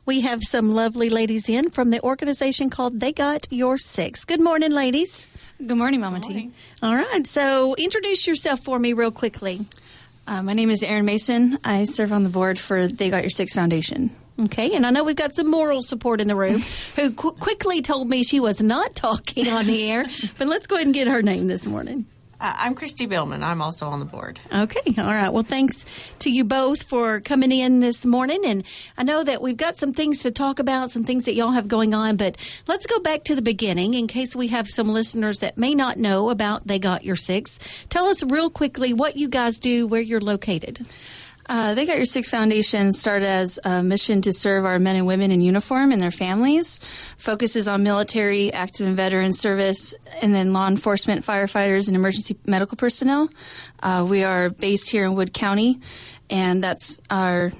We have some lovely ladies in from the organization called They Got Your Six. Good morning, ladies. Good morning, Mama T. All right, so introduce yourself for me real quickly. My name is Erin Mason. I serve on the board for They Got Your Six Foundation. Okay, and I know we've got some moral support in the room who quickly told me she was not talking on the air, but let's go ahead and get her name this morning. I'm Christi Billman. I'm also on the board. Okay. All right. Well, thanks to you both for coming in this morning. And I know that we've got some things to talk about, some things that y'all have going on, but let's go back to the beginning in case we have some listeners that may not know about They Got Your Six. Tell us real quickly what you guys do, where you're located. They Got Your Six Foundation started as a mission to serve our men and women in uniform and their families, focuses on military, active and veteran service, and then law enforcement, firefighters, and emergency medical personnel. We are based here in Wood County, and that's our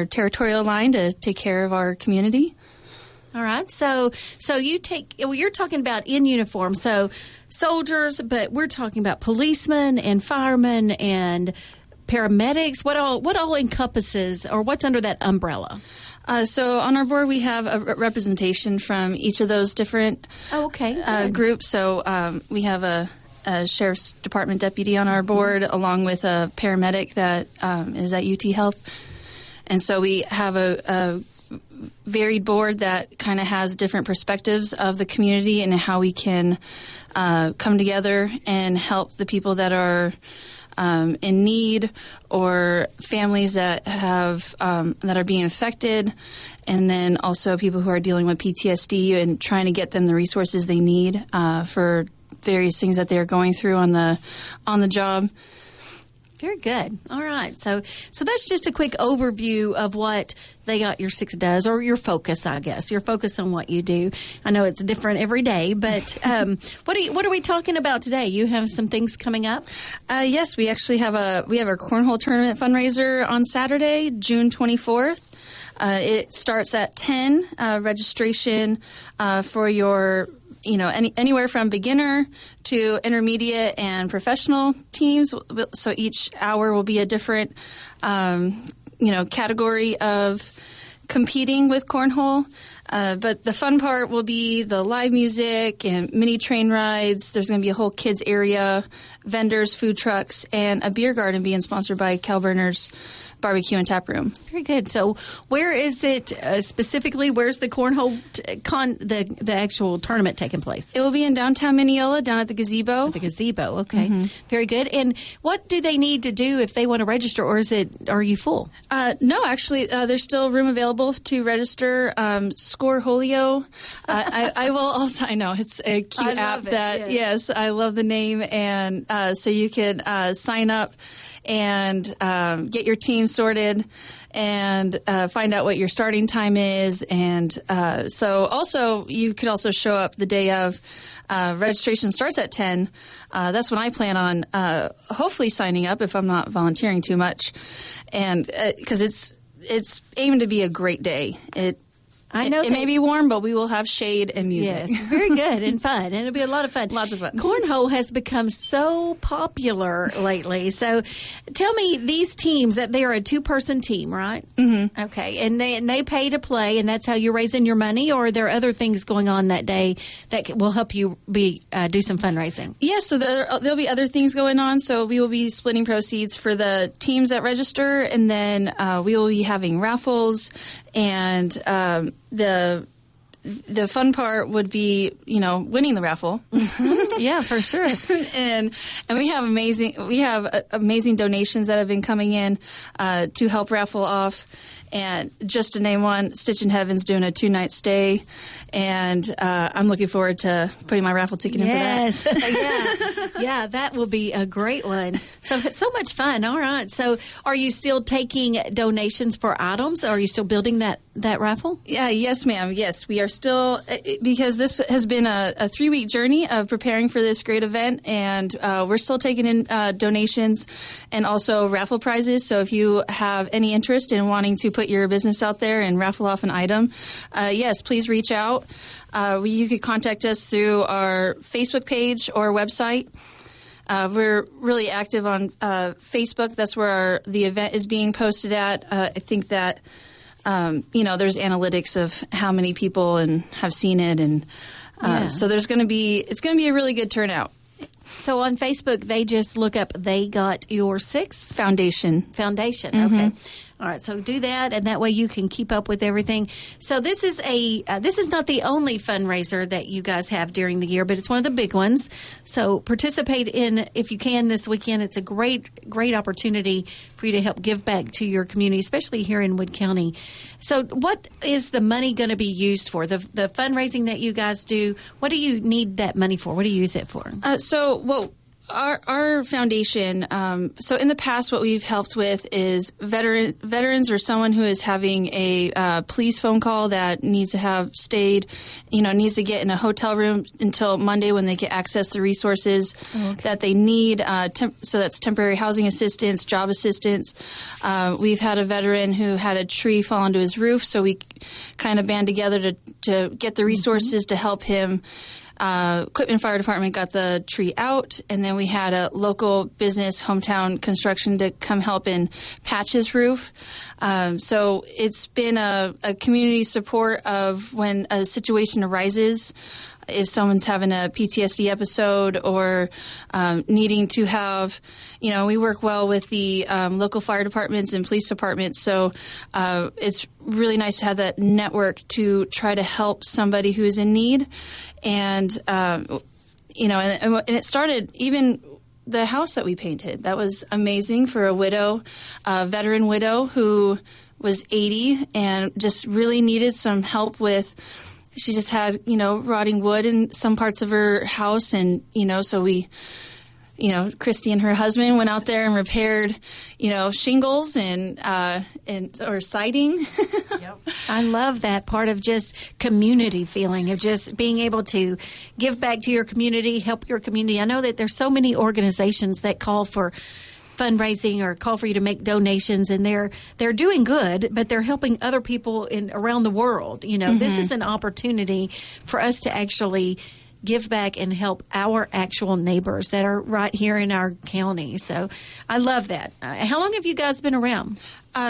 territorial line to take care of our community. All right. So you're talking about in uniform, so soldiers, but we're talking about policemen and firemen and paramedics. What all encompasses, or what's under that umbrella? So on our board, we have a representation from each of those different groups. So we have a sheriff's department deputy on our board, along with a paramedic that is at UT Health. And so we have a varied board that kind of has different perspectives of the community and how we can come together and help the people that are in need, or families that have that are being affected, and then also people who are dealing with PTSD and trying to get them the resources they need for various things that they are going through on the job. Very good. All right. So that's just a quick overview of what They Got Your Six does, or your focus, I guess. Your focus on what you do. I know it's different every day, but what are we talking about today? You have some things coming up? Yes, we actually have our Cornhole Tournament Fundraiser on Saturday, June 24th. It starts at 10. Registration for your anywhere from beginner to intermediate and professional teams. So each hour will be a different, category of competing with cornhole. But the fun part will be the live music and mini train rides. There's going to be a whole kids area, vendors, food trucks, and a beer garden being sponsored by Cal Burner's Barbecue and Tap Room. Very good. So where is it specifically? Where's the cornhole the actual tournament taking place? It will be in downtown Mineola, down at the gazebo. At the gazebo. Okay. Mm-hmm. Very good. And what do they need to do if they want to register, or are you full? No, actually, there's still room available to register. Scoreholio. I will also. I know it's a cute app that. Yes, I love the name, and so you could sign up and get your team sorted and find out what your starting time is. And so also you could also show up the day of. Registration starts at 10. That's when I plan on hopefully signing up if I'm not volunteering too much. And because it's aimed to be a great day. I know it may be warm, but we will have shade and music. Yes, very good and fun. And it'll be a lot of fun. Lots of fun. Cornhole has become so popular lately. So tell me, these teams, that they are a two-person team, right? Mm-hmm. Okay. And they pay to play, and that's how you're raising your money? Or are there other things going on that day that will help you do some fundraising? Yes, so there'll be other things going on. So we will be splitting proceeds for the teams that register, and then we will be having raffles. And the fun part would be, winning the raffle. Yeah, for sure. and we have amazing donations that have been coming in to help raffle off. And just to name one, Stitch in Heaven's doing a 2-night stay, and I'm looking forward to putting my raffle ticket in for that. Yeah, that will be a great one. So much fun. All right. So are you still taking donations for items? Are you still building that raffle? Yeah. Yes, ma'am. Yes, we are still, because this has been a 3-week journey of preparing for this great event, and we're still taking in donations and also raffle prizes. So if you have any interest in wanting to put your business out there and raffle off an item, yes, please reach out. You could contact us through our Facebook page or website. We're really active on Facebook. That's where the event is being posted at. I think that there's analytics of how many people and have seen it, and so it's going to be a really good turnout. So on Facebook, they just look up They Got Your Six? Foundation. Mm-hmm. Okay. All right, so do that, and that way you can keep up with everything. So this is not the only fundraiser that you guys have during the year, but it's one of the big ones. So participate in, if you can, this weekend. It's a great opportunity for you to help give back to your community, especially here in Wood County. So what is the money going to be used for? The fundraising that you guys do, what do you need that money for? What do you use it for? Our foundation, so in the past what we've helped with is veterans or someone who is having a police phone call that needs to have stayed, needs to get in a hotel room until Monday when they get access to resources that they need. So that's temporary housing assistance, job assistance. We've had a veteran who had a tree fall onto his roof, so we kind of band together to get the resources to help him. Quitman Fire Department got the tree out, and then we had a local business, Hometown Construction, to come help and patch his roof. So it's been a community support of when a situation arises. If someone's having a PTSD episode or needing to have, we work well with the local fire departments and police departments. So it's really nice to have that network to try to help somebody who is in need. And, and it started even the house that we painted. That was amazing for a widow, a veteran widow who was 80 and just really needed some help with. She just had, rotting wood in some parts of her house. And, so we, Christi and her husband went out there and repaired, shingles or siding. Yep. I love that part of just community feeling, of just being able to give back to your community, help your community. I know that there's so many organizations that call for fundraising or call for you to make donations, and they're doing good, but they're helping other people around the world. This is an opportunity for us to actually give back and help our actual neighbors that are right here in our county. So I love that. How long have you guys been around?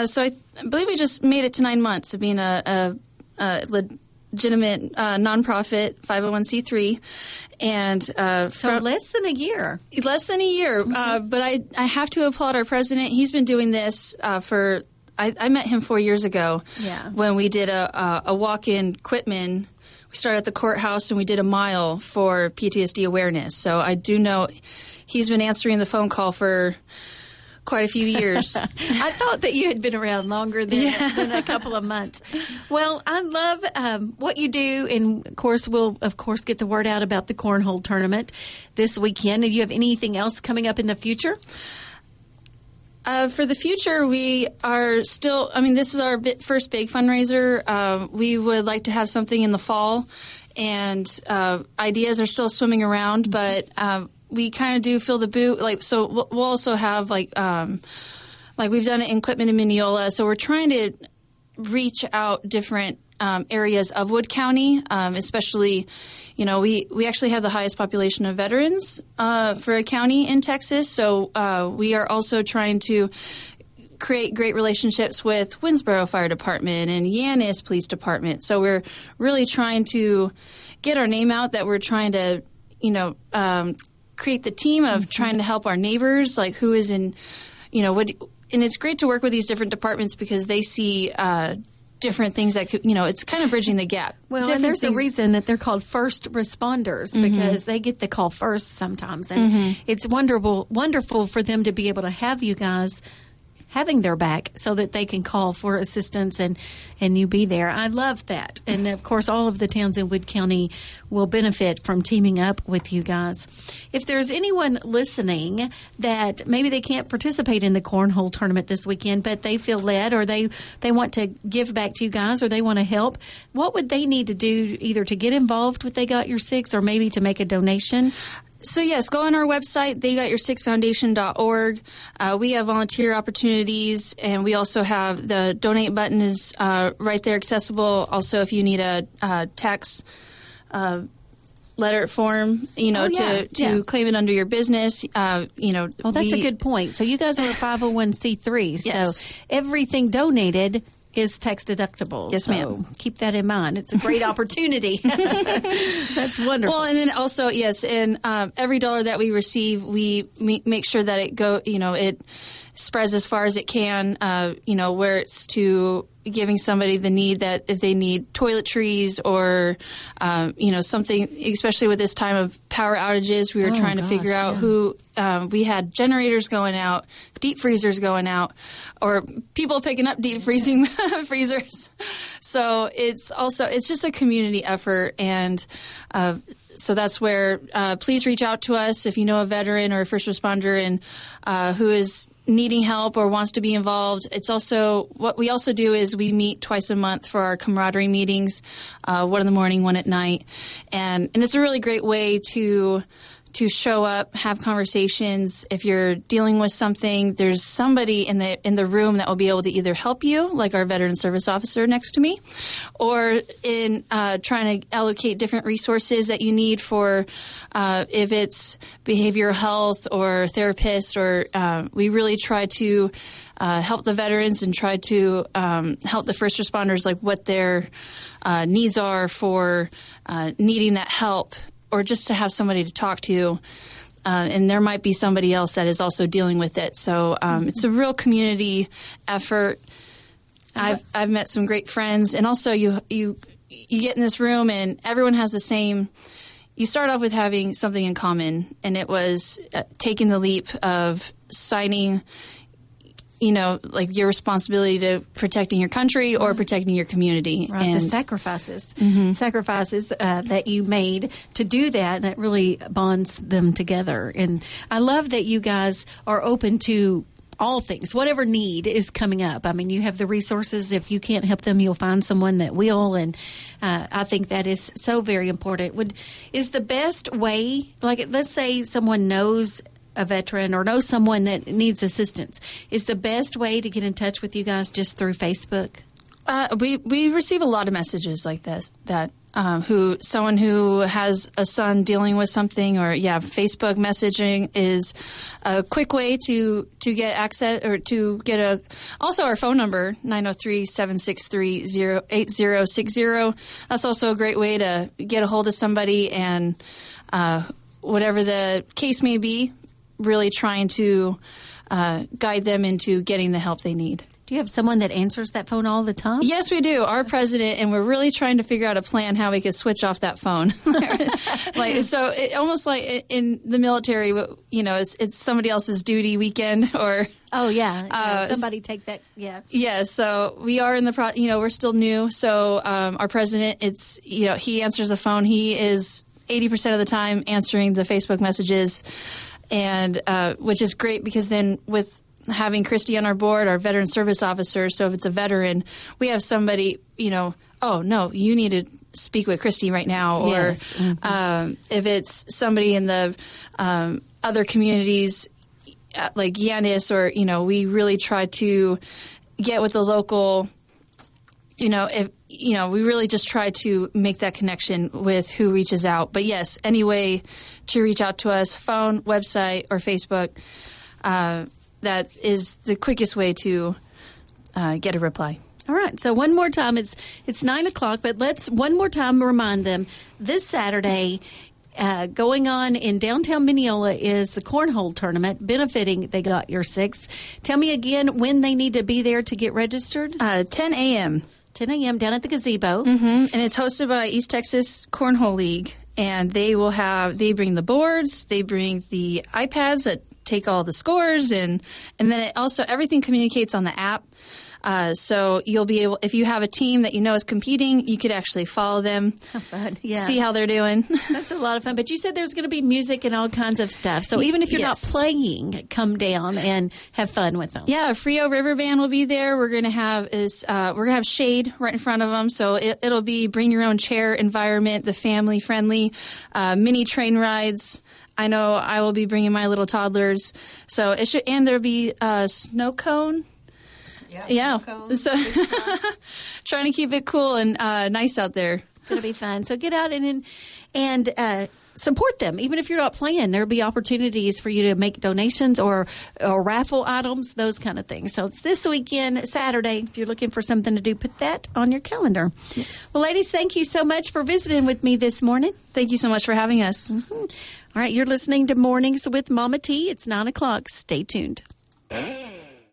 So I believe we just made it to 9 months of being a legitimate nonprofit 501c3, and so less than a year. But I have to applaud our president. He's been doing this for. I met him 4 years ago. Yeah. When we did a walk in Quitman. We started at the courthouse and we did a mile for PTSD awareness. So I do know he's been answering the phone call for quite a few years. I thought that you had been around longer than a couple of months. Well, I love what you do, and we'll get the word out about the Cornhole Tournament this weekend. Do you have anything else coming up in the future? For the future, we are still, this is our first big fundraiser. We would like to have something in the fall, and ideas are still swimming around, but we kind of do fill the boot. So we'll also have, we've done it in Quitman and Mineola, so we're trying to reach out different areas of Wood County, especially, we actually have the highest population of veterans for a county in Texas. So we are also trying to create great relationships with Winsboro Fire Department and Yannis Police Department. So we're really trying to get our name out, that we're trying to, create the team of trying to help our neighbors, like who is in, and it's great to work with these different departments because they see different things that could, it's kind of bridging the gap. Well, and there's a reason that they're called first responders, because they get the call first sometimes. And it's wonderful for them to be able to have you guys having their back so that they can call for assistance and you be there. I love that. And, of course, all of the towns in Wood County will benefit from teaming up with you guys. If there's anyone listening that maybe they can't participate in the Cornhole Tournament this weekend, but they feel led, or they want to give back to you guys, or they want to help, what would they need to do either to get involved with They Got Your Six, or maybe to make a donation? So, yes, go on our website, theygotyoursixfoundation.org. We have volunteer opportunities, and we also have the donate button is right there accessible. Also, if you need a tax letter form, to claim it under your business, Well, that's a good point. So you guys are a 501c3. Yes. So everything donated is tax deductible. Yes, ma'am. Keep that in mind. It's a great opportunity. That's wonderful. Well, and then also, yes, and every dollar that we receive, we make sure that it spreads as far as it can, where it's to giving somebody the need that if they need toiletries or, something, especially with this time of power outages, we were trying to figure out who, we had generators going out, deep freezers going out, or people picking up deep freezing freezers. So it's just a community effort. And, so that's where, please reach out to us if you know a veteran or a first responder and, who is needing help or wants to be involved. It's also, what we also do is we meet twice a month for our camaraderie meetings, one in the morning, one at night. And it's a really great way to show up, have conversations. If you're dealing with something, there's somebody in the room that will be able to either help you, like our veteran service officer next to me, or in trying to allocate different resources that you need for if it's behavioral health or therapist, or we really try to help the veterans and try to help the first responders, like what their needs are for needing that help, or just to have somebody to talk to. And there might be somebody else that is also dealing with it. So it's a real community effort. I've met some great friends. And also you get in this room and everyone has the same – you start off with having something in common. And it was taking the leap of signing – like your responsibility to protecting your country or protecting your community. Right, and the sacrifices that you made to do that really bonds them together. And I love that you guys are open to all things, whatever need is coming up. I mean, you have the resources. If you can't help them, you'll find someone that will. And I think that is so very important. Is the best way, like let's say someone knows a veteran or know someone that needs assistance, is the best way to get in touch with you guys just through Facebook? We receive a lot of messages like this, that someone who has a son dealing with something, or Facebook messaging is a quick way to get access, or to get also our phone number, 903-763-8060. That's also a great way to get a hold of somebody, and whatever the case may be, really trying to guide them into getting the help they need. Do you have someone that answers that phone all the time? Yes, we do. Our president, and we're really trying to figure out a plan how we could switch off that phone. Almost like in the military, it's somebody else's duty weekend, or somebody take that. Yeah. So we are in the we're still new. So our president, he answers the phone. He is 80% of the time answering the Facebook messages. And which is great, because then with having Christi on our board, our veteran service officer, so if it's a veteran, we have somebody, oh, no, you need to speak with Christi right now. Or yes. If it's somebody in the other communities like Yanis, or, we really try to get with the local, we really just try to make that connection with who reaches out. But yes, any way to reach out to us, phone, website, or Facebook, that is the quickest way to get a reply. All right. So one more time, it's 9:00, but let's one more time remind them this Saturday. Going on in downtown Mineola is the Cornhole Tournament benefiting They Got Your Six. Tell me again when they need to be there to get registered. 10 a.m. 10 a.m. down at the gazebo. Mm-hmm. And it's hosted by East Texas Cornhole League. And they bring the boards, they bring the iPads that take all the scores, and then it also, everything communicates on the app. So you'll be able, if you have a team that you know is competing, you could actually follow them, see how they're doing. That's a lot of fun. But you said there's going to be music and all kinds of stuff. So even if you're not playing, come down and have fun with them. Yeah, Frio River Band will be there. We're going to have shade right in front of them. So it'll be bring your own chair environment, the family friendly, mini train rides. I know I will be bringing my little toddlers. So and there'll be a snow cone. Yeah. So trying to keep it cool and nice out there. It's going to be fun. So get out and support them. Even if you're not playing, there'll be opportunities for you to make donations or raffle items, those kind of things. So it's this weekend, Saturday. If you're looking for something to do, put that on your calendar. Yes. Well, ladies, thank you so much for visiting with me this morning. Thank you so much for having us. Mm-hmm. All right, you're listening to Mornings with Mama T. It's 9 o'clock. Stay tuned.